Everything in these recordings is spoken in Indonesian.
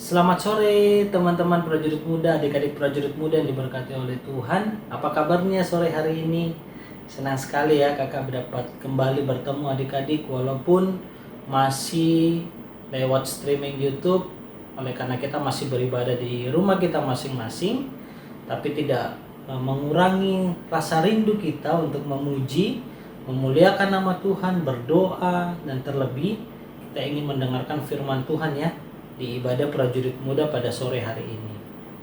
Selamat sore teman-teman prajurit muda, adik-adik prajurit muda yang diberkati oleh Tuhan. Apa kabarnya sore hari ini? Senang sekali ya kakak dapat kembali bertemu adik-adik walaupun masih lewat streaming YouTube, oleh karena kita masih beribadah di rumah kita masing-masing, tapi tidak mengurangi rasa rindu kita untuk memuji, memuliakan nama Tuhan, berdoa, dan terlebih kita ingin mendengarkan firman Tuhan ya di ibadah prajurit muda pada sore hari ini.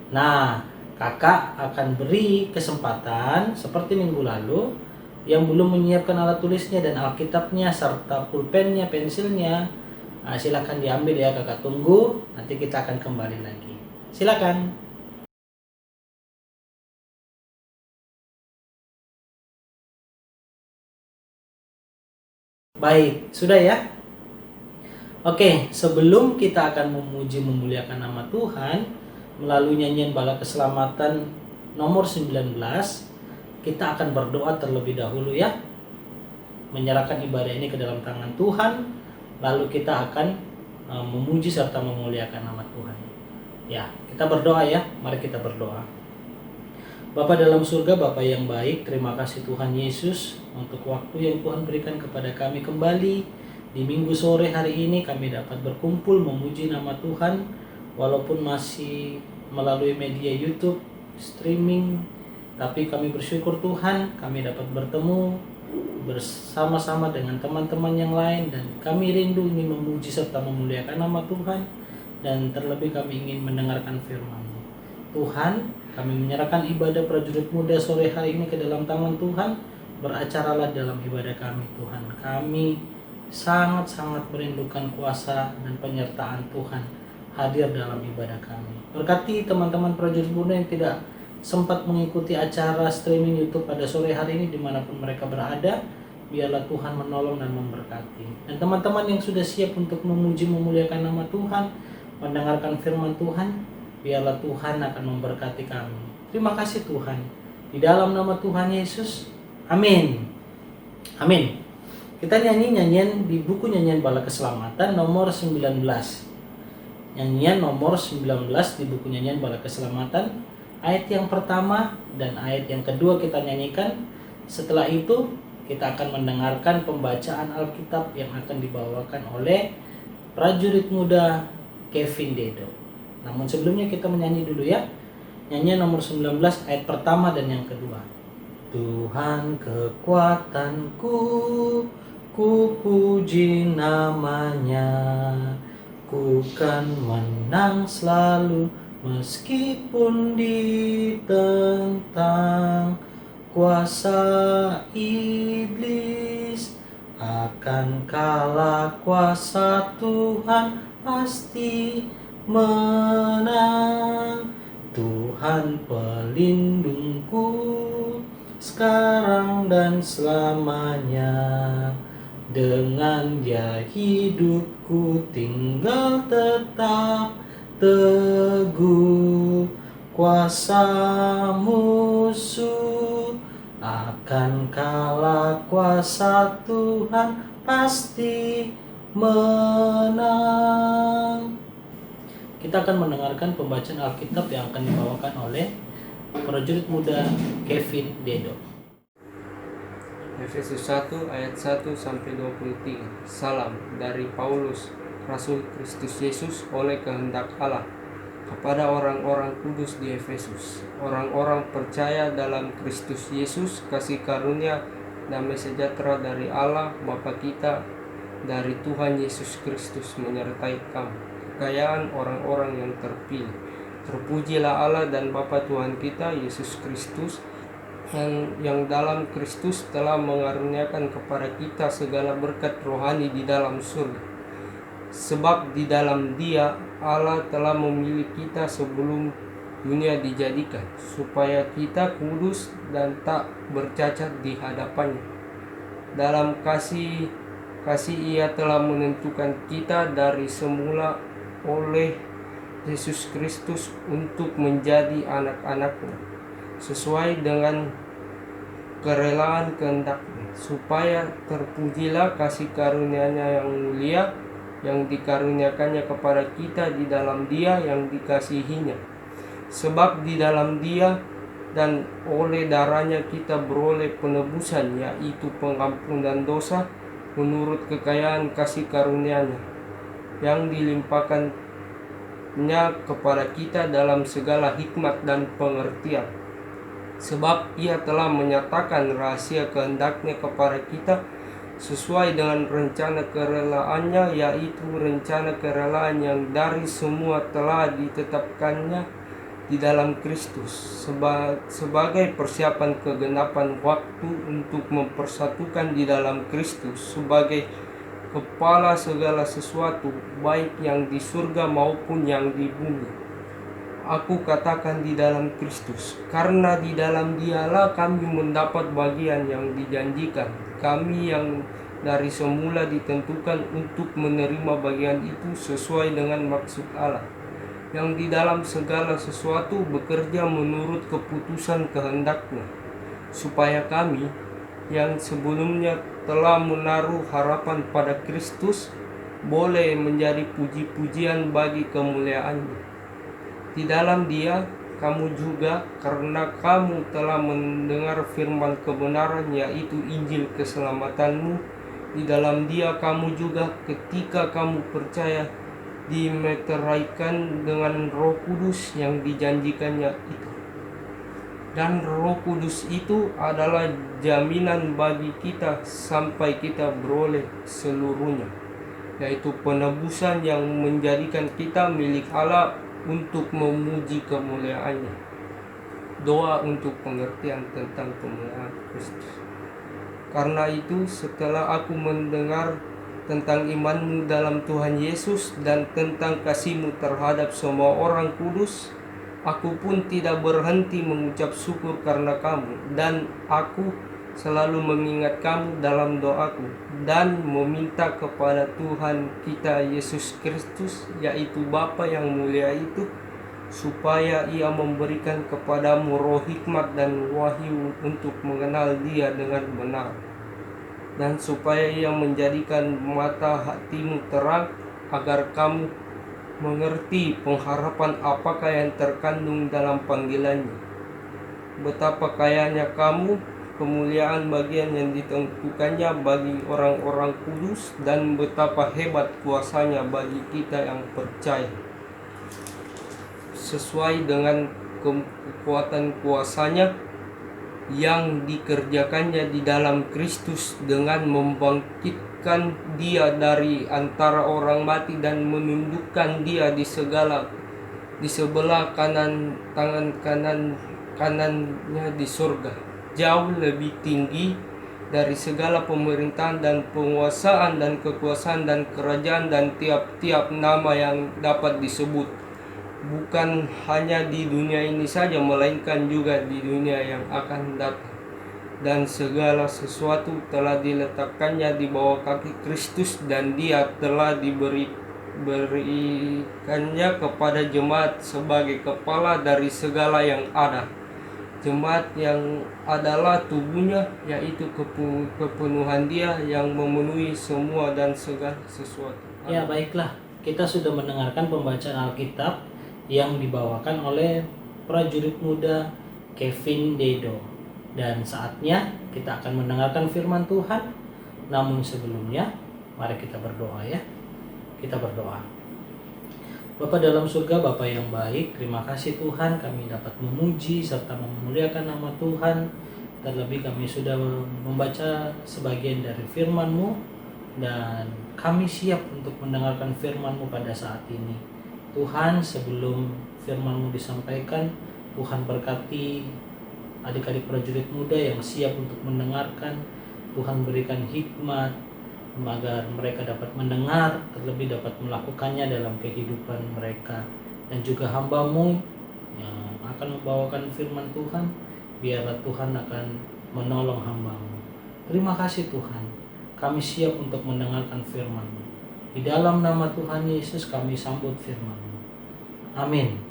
Nah, kakak akan beri kesempatan seperti minggu lalu yang belum menyiapkan alat tulisnya dan alkitabnya serta pulpennya, pensilnya, silakan diambil ya, kakak tunggu, nanti kita akan kembali lagi. Silakan. Baik, sudah ya? Oke, sebelum kita akan memuji memuliakan nama Tuhan melalui nyanyian bala keselamatan nomor 19, kita akan berdoa terlebih dahulu ya. Menyerahkan ibadah ini ke dalam tangan Tuhan, lalu kita akan memuji serta memuliakan nama Tuhan. Ya, kita berdoa ya. Mari kita berdoa. Bapa dalam surga, Bapa yang baik, terima kasih Tuhan Yesus untuk waktu yang Tuhan berikan kepada kami kembali. Di minggu sore hari ini kami dapat berkumpul memuji nama Tuhan walaupun masih melalui media YouTube, streaming, tapi kami bersyukur Tuhan kami dapat bertemu bersama-sama dengan teman-teman yang lain dan kami rindu ingin memuji serta memuliakan nama Tuhan dan terlebih kami ingin mendengarkan firman-Mu. Tuhan, kami menyerahkan ibadah prajurit muda sore hari ini ke dalam tangan Tuhan. Beracaralah dalam ibadah kami Tuhan. Kami sangat-sangat merindukan kuasa dan penyertaan Tuhan hadir dalam ibadah kami. Berkati teman-teman prajurit muda yang tidak sempat mengikuti acara streaming YouTube pada sore hari ini dimanapun mereka berada, biarlah Tuhan menolong dan memberkati. Dan teman-teman yang sudah siap untuk memuji memuliakan nama Tuhan, mendengarkan firman Tuhan, biarlah Tuhan akan memberkati kami. Terima kasih Tuhan. Di dalam nama Tuhan Yesus, amin. Amin. Kita nyanyi nyanyian di buku nyanyian bala keselamatan nomor 19. Nyanyian nomor 19 di buku nyanyian bala keselamatan. Ayat yang pertama dan ayat yang kedua kita nyanyikan. Setelah itu kita akan mendengarkan pembacaan Alkitab yang akan dibawakan oleh prajurit muda Kevin Dedo. Namun sebelumnya kita menyanyi dulu ya. Nyanyian nomor 19 ayat pertama dan yang kedua. Tuhan kekuatanku, ku puji namanya, ku kan menang selalu meskipun ditentang kuasa iblis, akan kalah kuasa Tuhan pasti menang. Tuhan pelindungku sekarang dan selamanya, dengan Dia hidupku tinggal tetap teguh. Kuasa musuh akan kalah, kuasa Tuhan pasti menang. Kita akan mendengarkan pembacaan Alkitab yang akan dibawakan oleh prajurit muda Kevin Dedo. Efesus 1 ayat 1 sampai 23. Salam dari Paulus, Rasul Kristus Yesus oleh kehendak Allah, kepada orang-orang kudus di Efesus, orang-orang percaya dalam Kristus Yesus, kasih karunia damai sejahtera dari Allah Bapa kita, dari Tuhan Yesus Kristus menyertai kamu. Kekayaan orang-orang yang terpilih. Terpujilah Allah dan Bapa Tuhan kita Yesus Kristus, yang dalam Kristus telah mengaruniakan kepada kita segala berkat rohani di dalam surga. Sebab di dalam Dia Allah telah memilih kita sebelum dunia dijadikan, supaya kita kudus dan tak bercacat di hadapannya. Dalam kasih Ia telah menentukan kita dari semula oleh Yesus Kristus untuk menjadi anak-anak-Nya, sesuai dengan kerelaan kehendak-Nya, supaya terpujilah kasih karunia-Nya yang mulia yang dikaruniakannya kepada kita di dalam Dia yang dikasihinya. Sebab di dalam Dia dan oleh darahnya kita beroleh penebusan, yaitu pengampunan dosa menurut kekayaan kasih karunia-Nya yang dilimpahkannya kepada kita dalam segala hikmat dan pengertian. Sebab Ia telah menyatakan rahasia kehendak-Nya kepada kita sesuai dengan rencana kerelaannya, yaitu rencana kerelaan yang dari semua telah ditetapkannya di dalam Kristus sebagai persiapan kegenapan waktu untuk mempersatukan di dalam Kristus sebagai kepala segala sesuatu, baik yang di surga maupun yang di bumi. Aku katakan di dalam Kristus, karena di dalam Dialah kami mendapat bagian yang dijanjikan. Kami yang dari semula ditentukan untuk menerima bagian itu sesuai dengan maksud Allah, yang di dalam segala sesuatu bekerja menurut keputusan kehendak-Nya, supaya kami yang sebelumnya telah menaruh harapan pada Kristus boleh menjadi puji-pujian bagi kemuliaan-Nya. Di dalam Dia kamu juga, karena kamu telah mendengar firman kebenaran, yaitu Injil keselamatanmu, di dalam Dia kamu juga ketika kamu percaya dimeteraikan dengan Roh Kudus yang dijanjikannya itu. Dan Roh Kudus itu adalah jaminan bagi kita sampai kita beroleh seluruhnya, yaitu penebusan yang menjadikan kita milik Allah untuk memuji kemuliaan-Nya. Doa untuk pengertian tentang kemuliaan Kristus. Karena itu, setelah aku mendengar tentang imanmu dalam Tuhan Yesus dan tentang kasihmu terhadap semua orang kudus, aku pun tidak berhenti mengucap syukur karena kamu, dan aku selalu mengingat kamu dalam doaku dan meminta kepada Tuhan kita Yesus Kristus, yaitu Bapa yang mulia itu, supaya Ia memberikan kepadamu roh hikmat dan wahyu untuk mengenal Dia dengan benar, dan supaya Ia menjadikan mata hatimu terang, agar kamu mengerti pengharapan apakah yang terkandung dalam panggilannya, betapa kayanya kamu kemuliaan bagian yang ditentukannya bagi orang-orang kudus, dan betapa hebat kuasanya bagi kita yang percaya, sesuai dengan kekuatan kuasanya yang dikerjakannya di dalam Kristus dengan membangkitkan Dia dari antara orang mati dan menundukkan Dia di sebelah kanan tangan kanannya di surga, jauh lebih tinggi dari segala pemerintahan dan penguasaan dan kekuasaan dan kerajaan dan tiap-tiap nama yang dapat disebut, bukan hanya di dunia ini saja, melainkan juga di dunia yang akan datang. Dan segala sesuatu telah diletakkannya di bawah kaki Kristus, dan Dia telah berikannya kepada jemaat sebagai kepala dari segala yang ada. Jemaat yang adalah tubuhnya, yaitu kepenuhan Dia yang memenuhi semua dan segala sesuatu. Ya, baiklah, kita sudah mendengarkan pembacaan Alkitab yang dibawakan oleh prajurit muda Kevin Dedo, dan saatnya kita akan mendengarkan firman Tuhan. Namun sebelumnya, mari kita berdoa ya. Kita berdoa. Bapa dalam surga, Bapa yang baik, terima kasih Tuhan kami dapat memuji serta memuliakan nama Tuhan. Terlebih kami sudah membaca sebagian dari firman-Mu, dan kami siap untuk mendengarkan firman-Mu pada saat ini. Tuhan, sebelum firman-Mu disampaikan, Tuhan berkati adik-adik prajurit muda yang siap untuk mendengarkan. Tuhan berikan hikmat agar mereka dapat mendengar, terlebih dapat melakukannya dalam kehidupan mereka. Dan juga hamba-Mu yang akan membawakan firman Tuhan, biarlah Tuhan akan menolong hamba-Mu. Terima kasih Tuhan, kami siap untuk mendengarkan firman-Mu. Di dalam nama Tuhan Yesus kami sambut firman-Mu. Amin.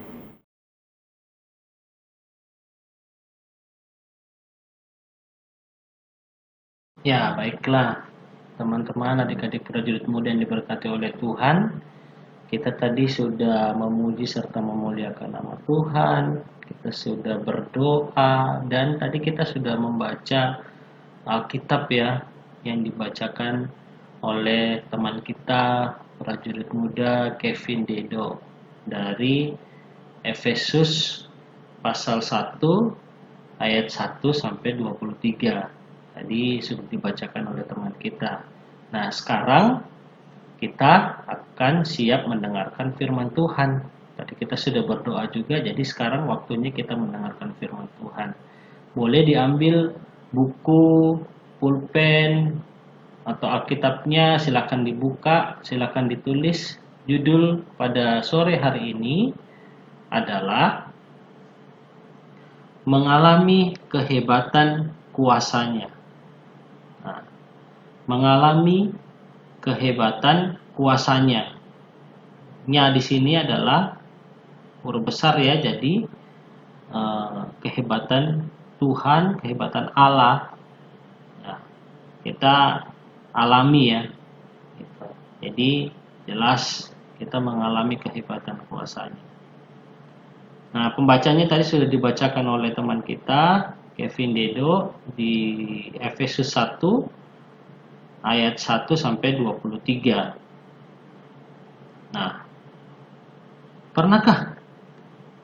Ya, baiklah. teman-teman, adik-adik prajurit muda yang diberkati oleh Tuhan. Kita tadi sudah memuji serta memuliakan nama Tuhan, kita sudah berdoa, dan tadi kita sudah membaca Alkitab ya, yang dibacakan oleh teman kita prajurit muda Kevin Dedo dari Efesus pasal 1 ayat 1 sampai 23. Tadi sudah dibacakan oleh teman kita. Nah, sekarang kita akan siap mendengarkan firman Tuhan. Tadi kita sudah berdoa juga, jadi sekarang waktunya kita mendengarkan firman Tuhan. Boleh diambil buku, pulpen, atau Alkitabnya, silakan dibuka, silakan ditulis. Judul pada sore hari ini adalah mengalami kehebatan kuasanya. Nah, mengalami kehebatan kuasanya. Nya di sini adalah huruf besar ya, jadi kehebatan Tuhan, kehebatan Allah. Nah, kita alami ya. Gitu. Jadi jelas kita mengalami kehebatan kuasanya. Nah, pembacanya tadi sudah dibacakan oleh teman kita Kevin Dedo di Efesus 1 ayat 1 sampai 23. Nah, pernahkah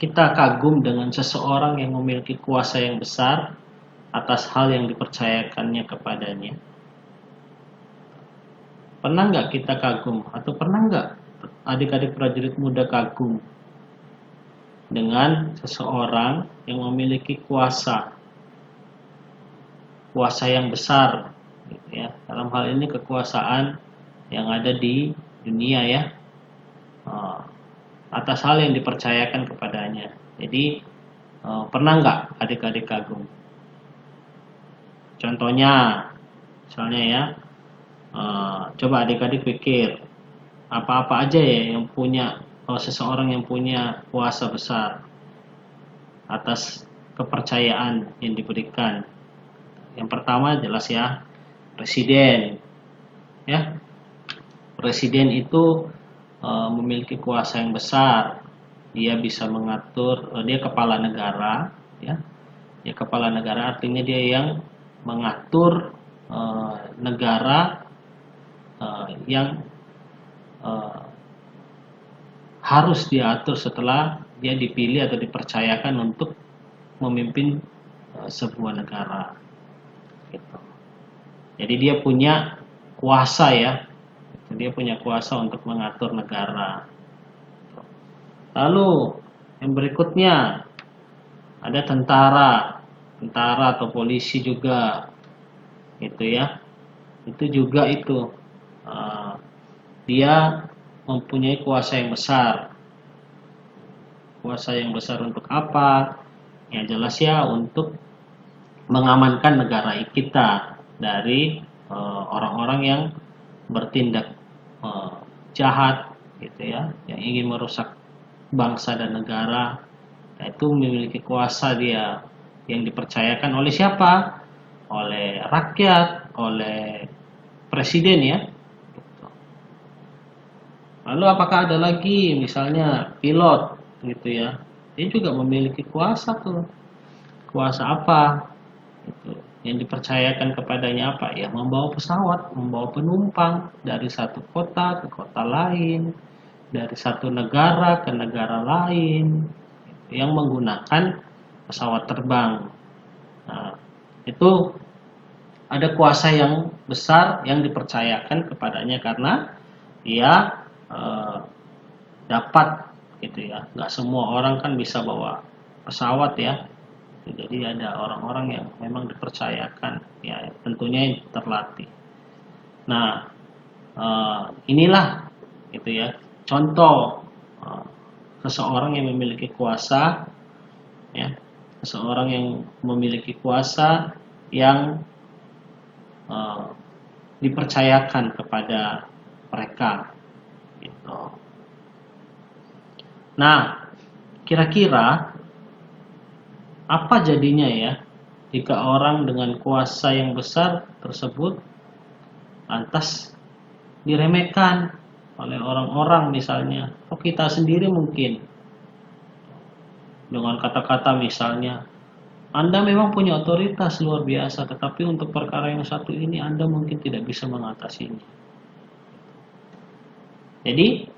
kita kagum dengan seseorang yang memiliki kuasa yang besar atas hal yang dipercayakannya kepadanya? Pernah nggak kita kagum, atau pernah nggak adik-adik prajurit muda kagum dengan seseorang yang memiliki kuasa yang besar, gitu ya. Dalam hal ini kekuasaan yang ada di dunia ya, atas hal yang dipercayakan kepadanya. Jadi pernah nggak adik-adik kagum? Contohnya, misalnya ya, coba adik-adik pikir apa-apa aja ya yang punya, seseorang yang punya kuasa besar atas kepercayaan yang diberikan. Yang pertama jelas ya, presiden. Ya, presiden itu memiliki kuasa yang besar. Dia bisa mengatur, dia kepala negara, ya. Dia kepala negara artinya dia yang mengatur negara yang harus diatur setelah dia dipilih atau dipercayakan untuk memimpin sebuah negara. Gitu. Jadi dia punya kuasa ya, dia punya kuasa untuk mengatur negara. Lalu yang berikutnya ada tentara atau polisi juga, gitu ya. Itu juga itu dia mempunyai kuasa yang besar. Kuasa yang besar untuk apa? Ya jelas ya, untuk mengamankan negara kita dari orang-orang yang bertindak jahat, gitu ya, yang ingin merusak bangsa dan negara. Itu memiliki kuasa dia yang dipercayakan oleh siapa? Oleh rakyat, oleh presiden ya. Lalu apakah ada lagi misalnya pilot gitu ya? Dia juga memiliki kuasa tuh. Kuasa apa? Gitu. Yang dipercayakan kepadanya apa? Ya membawa pesawat, membawa penumpang dari satu kota ke kota lain, dari satu negara ke negara lain, gitu, yang menggunakan pesawat terbang. Nah, itu ada kuasa yang besar yang dipercayakan kepadanya karena dia dapat, gitu ya. Nggak semua orang kan bisa bawa pesawat ya. Jadi ada orang-orang yang memang dipercayakan, ya tentunya yang terlatih. Nah, inilah gitu ya contoh seseorang yang memiliki kuasa, ya, seseorang yang memiliki kuasa yang dipercayakan kepada mereka. Gitu. Nah, kira-kira apa jadinya ya jika orang dengan kuasa yang besar tersebut lantas diremehkan oleh orang-orang misalnya. Oh, kita sendiri mungkin dengan kata-kata misalnya, Anda memang punya otoritas luar biasa, tetapi untuk perkara yang satu ini Anda mungkin tidak bisa mengatasinya. Jadi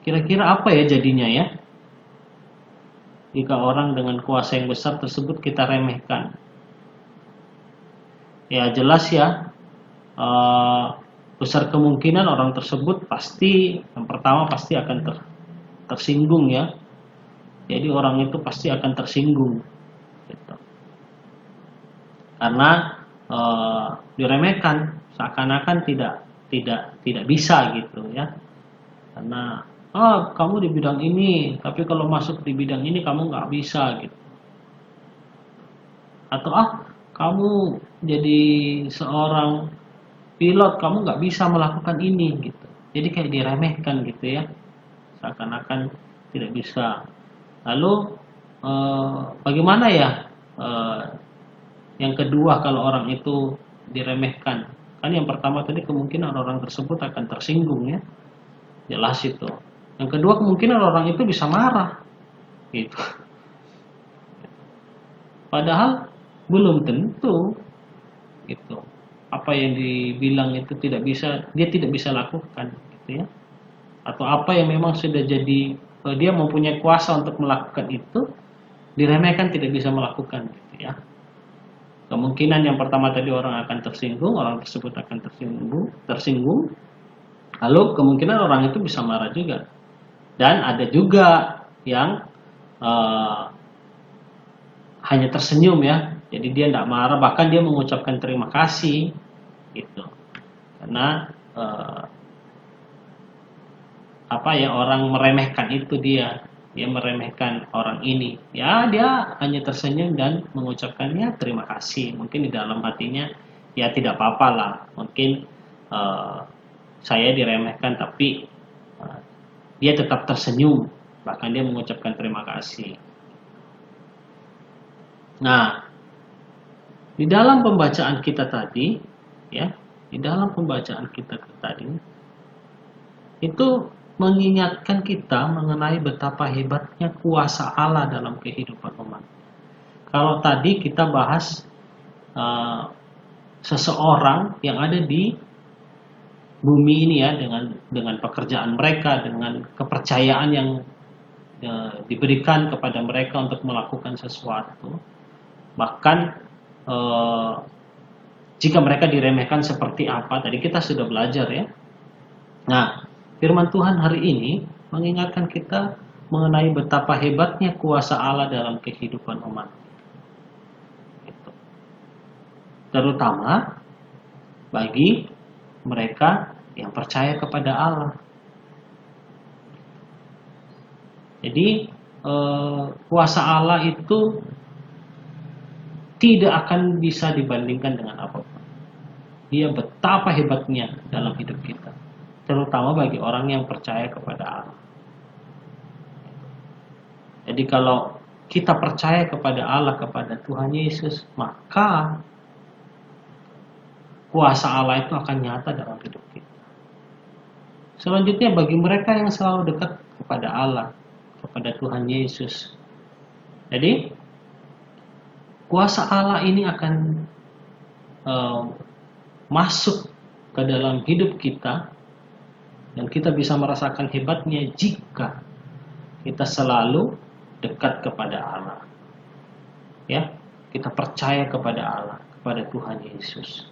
kira-kira apa ya jadinya ya jika orang dengan kuasa yang besar tersebut kita remehkan? Ya jelas ya, besar kemungkinan orang tersebut pasti yang pertama pasti akan tersinggung ya. Jadi orang itu pasti akan tersinggung gitu. Karena diremehkan, seakan-akan tidak bisa gitu ya. Karena kamu di bidang ini, tapi kalau masuk di bidang ini kamu nggak bisa gitu. Atau kamu jadi seorang pilot, kamu nggak bisa melakukan ini gitu. Jadi kayak diremehkan gitu ya, seakan-akan tidak bisa. Lalu bagaimana ya yang kedua kalau orang itu diremehkan? Kan yang pertama tadi kemungkinan orang tersebut akan tersinggung ya, jelas itu. Yang kedua kemungkinan orang itu bisa marah gitu. Padahal belum tentu gitu. Apa yang dibilang itu tidak bisa, dia tidak bisa lakukan gitu ya. Atau apa yang memang sudah jadi dia mempunyai kuasa untuk melakukan itu, diremehkan tidak bisa melakukan gitu ya. Kemungkinan yang pertama tadi orang akan tersinggung, orang tersebut akan tersinggung. Lalu kemungkinan orang itu bisa marah juga. Dan ada juga yang hanya tersenyum ya. Jadi dia tidak marah, bahkan dia mengucapkan terima kasih gitu. Karena orang meremehkan itu dia meremehkan orang ini. Ya dia hanya tersenyum dan mengucapkannya terima kasih. Mungkin di dalam hatinya ya tidak apa-apa lah. Mungkin saya diremehkan tapi dia tetap tersenyum, bahkan dia mengucapkan terima kasih. Nah, di dalam pembacaan kita tadi, ya, di dalam pembacaan kita tadi, itu mengingatkan kita mengenai betapa hebatnya kuasa Allah dalam kehidupan umat. Kalau tadi kita bahas seseorang yang ada di bumi ini ya, dengan pekerjaan mereka, dengan kepercayaan yang diberikan kepada mereka untuk melakukan sesuatu. Bahkan jika mereka diremehkan seperti apa, tadi kita sudah belajar ya. Nah, firman Tuhan hari ini mengingatkan kita mengenai betapa hebatnya kuasa Allah dalam kehidupan umat. Gitu. Terutama bagi mereka yang percaya kepada Allah. Jadi kuasa Allah itu tidak akan bisa dibandingkan dengan apapun. Dia betapa hebatnya dalam hidup kita, terutama bagi orang yang percaya kepada Allah. Jadi kalau kita percaya kepada Allah, kepada Tuhan Yesus, maka kuasa Allah itu akan nyata dalam hidup kita. Selanjutnya bagi mereka yang selalu dekat kepada Allah, kepada Tuhan Yesus. Jadi kuasa Allah ini akan masuk ke dalam hidup kita dan kita bisa merasakan hebatnya jika kita selalu dekat kepada Allah. Ya, kita percaya kepada Allah, kepada Tuhan Yesus.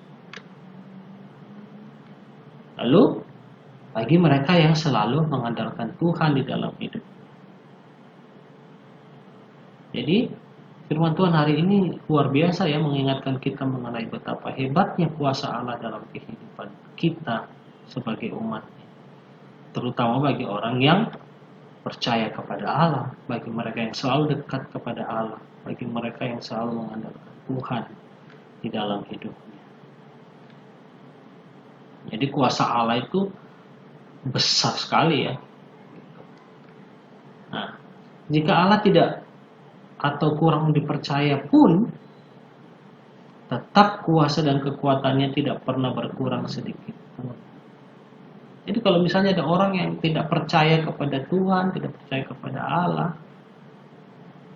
Lalu bagi mereka yang selalu mengandalkan Tuhan di dalam hidup. Jadi firman Tuhan hari ini luar biasa ya, mengingatkan kita mengenai betapa hebatnya kuasa Allah dalam kehidupan kita sebagai umatnya. Terutama bagi orang yang percaya kepada Allah, bagi mereka yang selalu dekat kepada Allah, bagi mereka yang selalu mengandalkan Tuhan di dalam hidupnya. Jadi kuasa Allah itu besar sekali ya. Nah, jika Allah tidak atau kurang dipercaya pun, tetap kuasa dan kekuatannya tidak pernah berkurang sedikit pun. Jadi kalau misalnya ada orang yang tidak percaya kepada Tuhan, tidak percaya kepada Allah,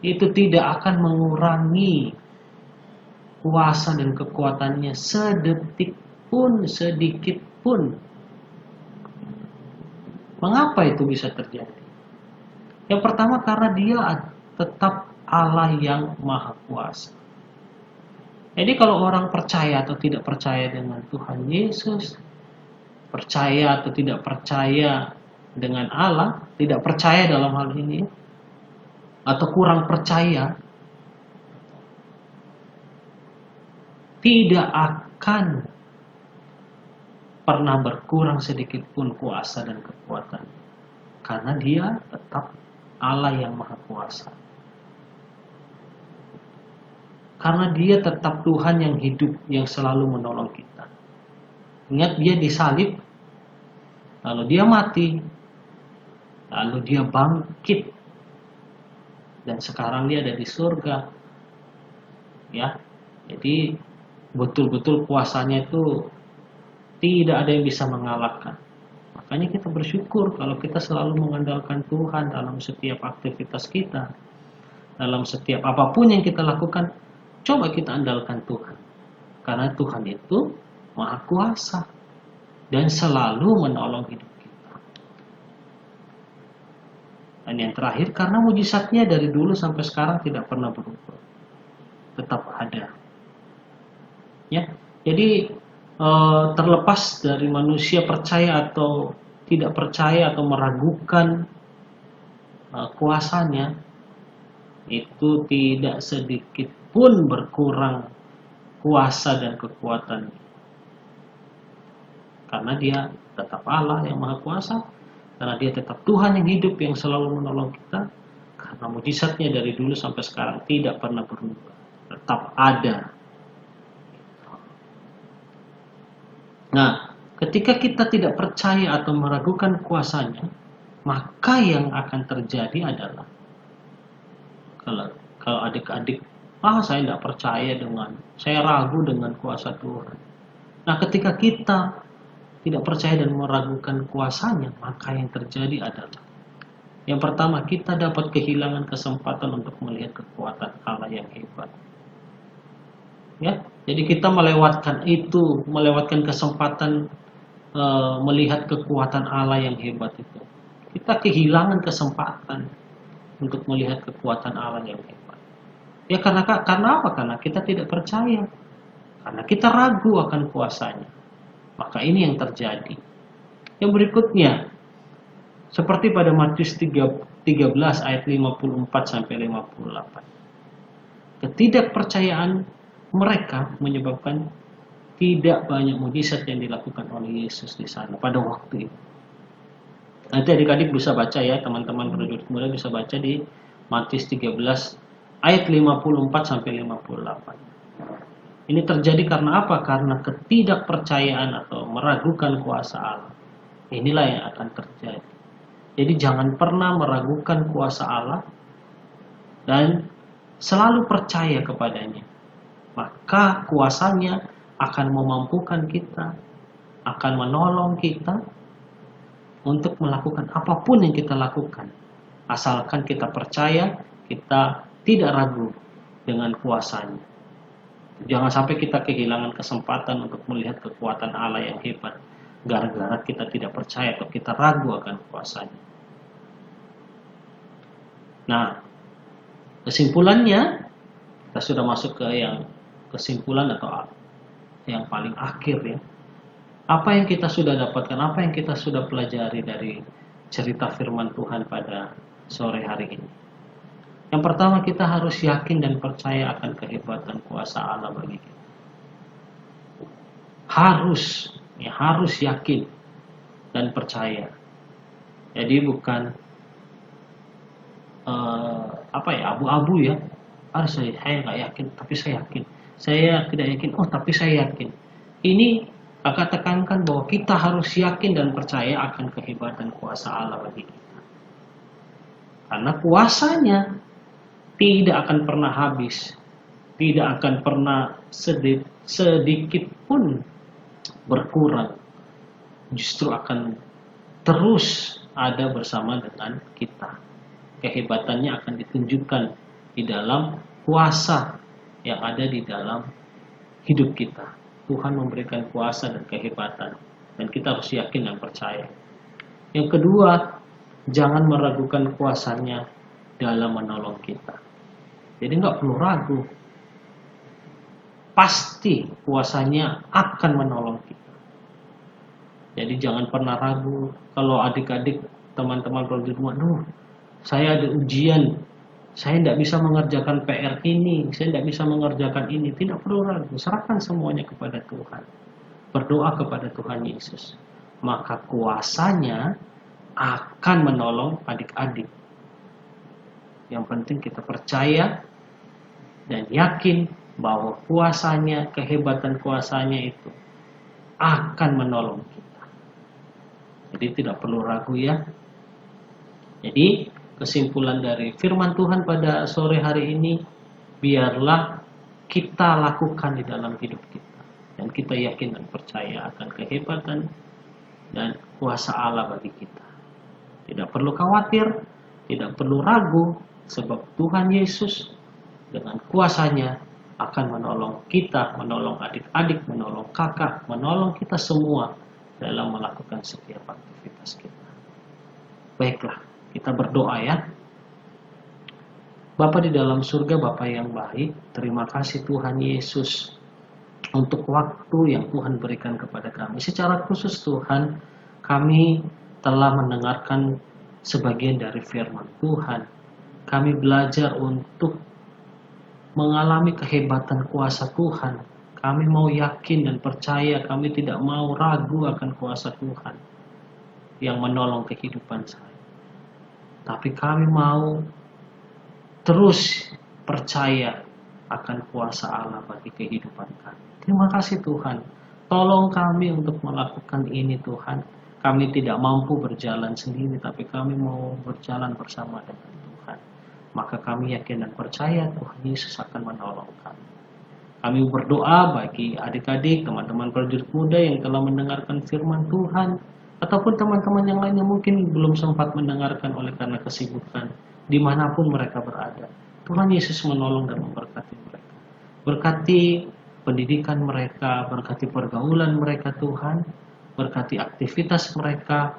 itu tidak akan mengurangi kuasa dan kekuatannya sedetik pun, sedikit pun. Mengapa itu bisa terjadi? Yang pertama karena dia tetap Allah yang maha kuasa. Jadi kalau orang percaya atau tidak percaya dengan Tuhan Yesus, percaya atau tidak percaya dengan Allah, tidak percaya dalam hal ini, atau kurang percaya, tidak akan pernah berkurang sedikit pun kuasa dan kekuatan. Karena dia tetap Allah yang maha kuasa. Karena dia tetap Tuhan yang hidup, yang selalu menolong kita. Ingat, dia disalib, lalu dia mati, lalu dia bangkit, dan sekarang dia ada di surga. Ya, jadi betul-betul kuasanya itu tidak ada yang bisa mengalahkan. Makanya kita bersyukur kalau kita selalu mengandalkan Tuhan dalam setiap aktivitas kita, dalam setiap apapun yang kita lakukan. Coba kita andalkan Tuhan, karena Tuhan itu maha kuasa dan selalu menolong hidup kita. Dan yang terakhir, karena mujizatnya dari dulu sampai sekarang tidak pernah berubah, tetap ada. Ya, jadi terlepas dari manusia percaya atau tidak percaya atau meragukan kuasanya, itu tidak sedikit pun berkurang kuasa dan kekuatan, karena dia tetap Allah yang maha kuasa, karena dia tetap Tuhan yang hidup yang selalu menolong kita, karena mujizatnya dari dulu sampai sekarang tidak pernah berubah, tetap ada. Nah, ketika kita tidak percaya atau meragukan kuasanya, maka yang akan terjadi adalah kalau adik-adik, saya tidak percaya saya ragu dengan kuasa Tuhan. Nah, ketika kita tidak percaya dan meragukan kuasanya, maka yang terjadi adalah, yang pertama, kita dapat kehilangan kesempatan untuk melihat kekuatan Allah yang hebat. Ya, jadi kita melewatkan kesempatan melihat kekuatan Allah yang hebat itu. Kita kehilangan kesempatan untuk melihat kekuatan Allah yang hebat. Ya karena apa? Karena kita tidak percaya. Karena kita ragu akan kuasanya. Maka ini yang terjadi. Yang berikutnya, seperti pada Matius 13 ayat 54 sampai 58. Ketidakpercayaan mereka menyebabkan tidak banyak mujizat yang dilakukan oleh Yesus di sana pada waktu itu. Nanti adik-adik bisa baca ya, teman-teman prajurit muda bisa baca di Matius 13 ayat 54 sampai 58. Ini terjadi karena apa? Karena ketidakpercayaan atau meragukan kuasa Allah. Inilah yang akan terjadi. Jadi jangan pernah meragukan kuasa Allah dan selalu percaya kepadanya. Maka kuasanya akan memampukan kita, akan menolong kita untuk melakukan apapun yang kita lakukan. Asalkan kita percaya, kita tidak ragu dengan kuasanya. Jangan sampai kita kehilangan kesempatan untuk melihat kekuatan Allah yang hebat, gara-gara kita tidak percaya atau kita ragu akan kuasanya. Nah, kesimpulannya, kita sudah masuk ke yang kesimpulan atau yang paling akhir ya. Apa yang kita sudah dapatkan, apa yang kita sudah pelajari dari cerita firman Tuhan pada sore hari ini. Yang pertama, kita harus yakin dan percaya akan kehebatan kuasa Allah bagi kita. Harus yakin dan percaya. Jadi bukan abu-abu ya. Saya nggak yakin, tapi saya yakin. Saya tidak yakin, tapi saya yakin. Ini akan tekankan bahwa kita harus yakin dan percaya akan kehebatan kuasa Allah bagi kita. Karena kuasanya tidak akan pernah habis. tidak akan pernah sedikit pun berkurang, justru akan terus ada bersama dengan kita. Kehebatannya akan ditunjukkan di dalam kuasa yang ada di dalam hidup kita. Tuhan memberikan kuasa dan kehebatan, dan kita harus yakin dan percaya. Yang kedua, jangan meragukan kuasanya dalam menolong kita. Jadi nggak perlu ragu, pasti kuasanya akan menolong kita. Jadi jangan pernah ragu. Kalau adik-adik, teman-teman prajurit, aduh, saya ada ujian, saya tidak bisa mengerjakan PR ini, saya tidak bisa mengerjakan ini. Tidak perlu ragu, serahkan semuanya kepada Tuhan. Berdoa kepada Tuhan Yesus. Maka kuasanya akan menolong adik-adik. Yang penting kita percaya dan yakin bahwa kuasanya, kehebatan kuasanya itu akan menolong kita. Jadi tidak perlu ragu ya. Jadi kesimpulan dari firman Tuhan pada sore hari ini, biarlah kita lakukan di dalam hidup kita, dan kita yakin dan percaya akan kehebatan dan kuasa Allah bagi kita. Tidak perlu khawatir, tidak perlu ragu, sebab Tuhan Yesus dengan kuasanya akan menolong kita, menolong adik-adik, menolong kakak, menolong kita semua dalam melakukan setiap aktivitas kita. Baiklah, kita berdoa ya. Bapa di dalam surga, Bapa yang baik, terima kasih Tuhan Yesus untuk waktu yang Tuhan berikan kepada kami. Secara khusus Tuhan, kami telah mendengarkan sebagian dari firman Tuhan. Kami belajar untuk mengalami kehebatan kuasa Tuhan. Kami mau yakin dan percaya, kami tidak mau ragu akan kuasa Tuhan yang menolong kehidupan saya. Tapi kami mau terus percaya akan kuasa Allah bagi kehidupan kami. Terima kasih Tuhan. Tolong kami untuk melakukan ini Tuhan. Kami tidak mampu berjalan sendiri, tapi kami mau berjalan bersama dengan Tuhan. Maka kami yakin dan percaya Tuhan Yesus akan menolong kami. Kami berdoa bagi adik-adik, teman-teman prajurit muda yang telah mendengarkan firman Tuhan, ataupun teman-teman yang lainnya mungkin belum sempat mendengarkan oleh karena kesibukan, dimanapun mereka berada. Tuhan Yesus menolong dan memberkati mereka. Berkati pendidikan mereka, berkati pergaulan mereka Tuhan, berkati aktivitas mereka,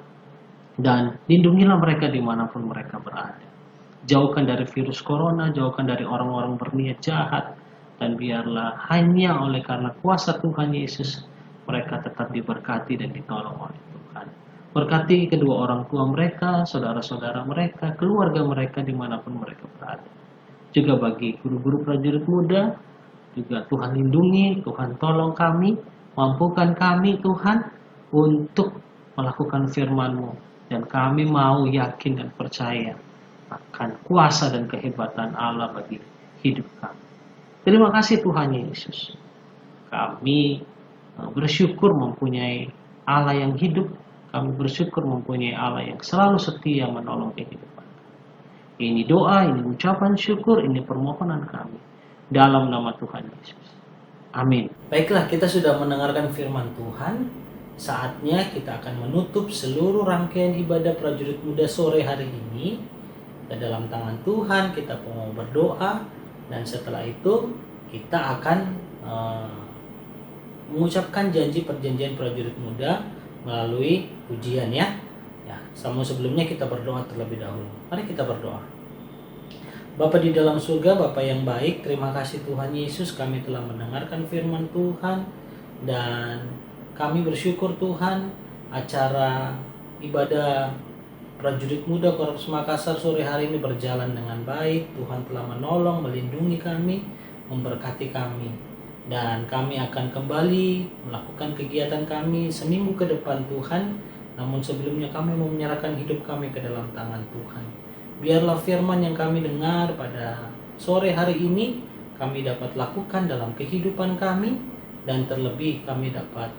dan lindungilah mereka dimanapun mereka berada. Jauhkan dari virus corona, jauhkan dari orang-orang berniat jahat, dan biarlah hanya oleh karena kuasa Tuhan Yesus mereka tetap diberkati dan ditolong oleh Tuhan. Berkati kedua orang tua mereka, saudara-saudara mereka, keluarga mereka dimanapun mereka berada. Juga bagi guru-guru prajurit muda, juga Tuhan lindungi, Tuhan tolong kami, mampukan kami Tuhan untuk melakukan firman-Mu, dan kami mau yakin dan percaya akan kuasa dan kehebatan Allah bagi hidup kami. Terima kasih Tuhan Yesus. Kami bersyukur mempunyai Allah yang hidup. Kami bersyukur mempunyai Allah yang selalu setia menolong kehidupan. Ini doa, ini ucapan syukur, ini permohonan kami dalam nama Tuhan Yesus. Amin. Baiklah, kita sudah mendengarkan firman Tuhan. Saatnya kita akan menutup seluruh rangkaian ibadah prajurit muda sore hari ini. Ke dalam tangan Tuhan kita mau berdoa, dan setelah itu kita akan mengucapkan janji perjanjian prajurit muda melalui pujian ya. Namun sebelumnya kita berdoa terlebih dahulu. Mari kita berdoa. Bapa di dalam surga, Bapa yang baik, terima kasih Tuhan Yesus, kami telah mendengarkan firman Tuhan, dan kami bersyukur Tuhan acara ibadah prajurit muda Korps Makassar sore hari ini berjalan dengan baik. Tuhan telah menolong, melindungi kami, memberkati kami, dan kami akan kembali melakukan kegiatan kami seminggu ke depan Tuhan. Namun sebelumnya kami mau menyerahkan hidup kami ke dalam tangan Tuhan. Biarlah firman yang kami dengar pada sore hari ini kami dapat lakukan dalam kehidupan kami, dan terlebih kami dapat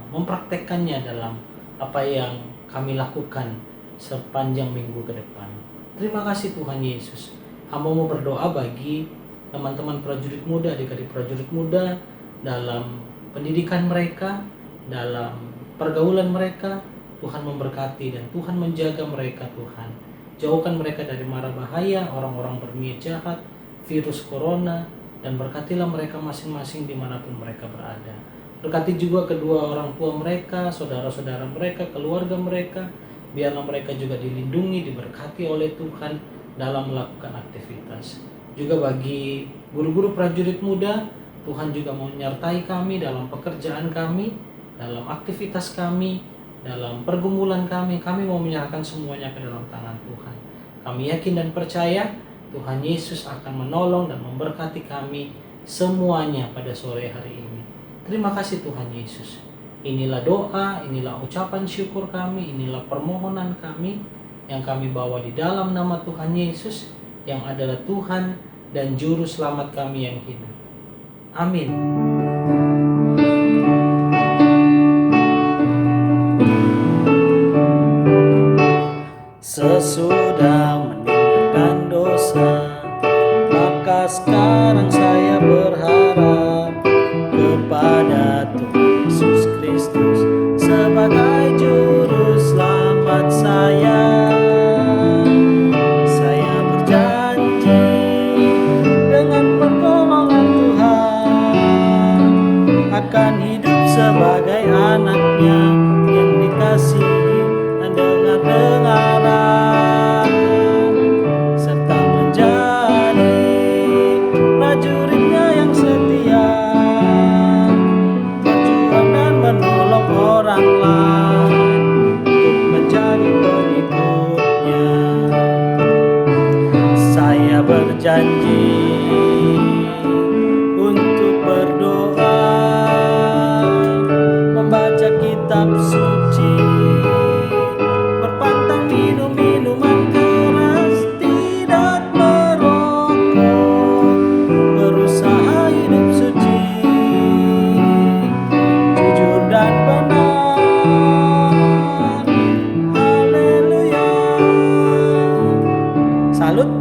mempraktekkannya dalam apa yang kami lakukan sepanjang minggu ke depan. Terima kasih Tuhan Yesus. Hamba mau berdoa bagi teman-teman prajurit muda, adik-adik prajurit muda dalam pendidikan mereka, dalam pergaulan mereka. Tuhan memberkati dan Tuhan menjaga mereka. Tuhan jauhkan mereka dari mara bahaya, orang-orang berniat jahat, virus corona, dan berkatilah mereka masing-masing dimanapun mereka berada. Berkati juga kedua orang tua mereka, saudara-saudara mereka, keluarga mereka. Biarlah mereka juga dilindungi, diberkati oleh Tuhan dalam melakukan aktivitas. Juga bagi guru-guru prajurit muda, Tuhan juga menyertai kami dalam pekerjaan kami, dalam aktivitas kami, dalam pergumulan kami. Kami mau menyerahkan semuanya ke dalam tangan Tuhan. Kami yakin dan percaya Tuhan Yesus akan menolong dan memberkati kami semuanya pada sore hari ini. Terima kasih Tuhan Yesus. Inilah doa, inilah ucapan syukur kami, inilah permohonan kami yang kami bawa di dalam nama Tuhan Yesus yang adalah Tuhan dan Juru Selamat kami yang hidup. Amin. Sesudah meninggalkan dosa, maka sekarang saya berharap kepada Tuhan Yesus Kristus sebagai Juru Selamat saya. Saya berjanji dengan pertolongan Tuhan akan hidup sebagai anak-Nya yang dikasihi dan dengar-dengaran, serta menjadi prajuritnya yang setia, berjuang dan menolong orang lain untuk menjadi pengikutnya. Saya berjanji untuk berdoa, membaca kitab suci, berpantang minum minuman keras, tidak merokok, berusaha hidup suci, jujur dan benar. Haleluya. Salut.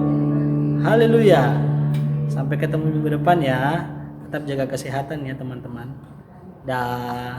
Haleluya. Sampai ketemu minggu depan ya. Tetap jaga kesehatan ya teman-teman. Dah.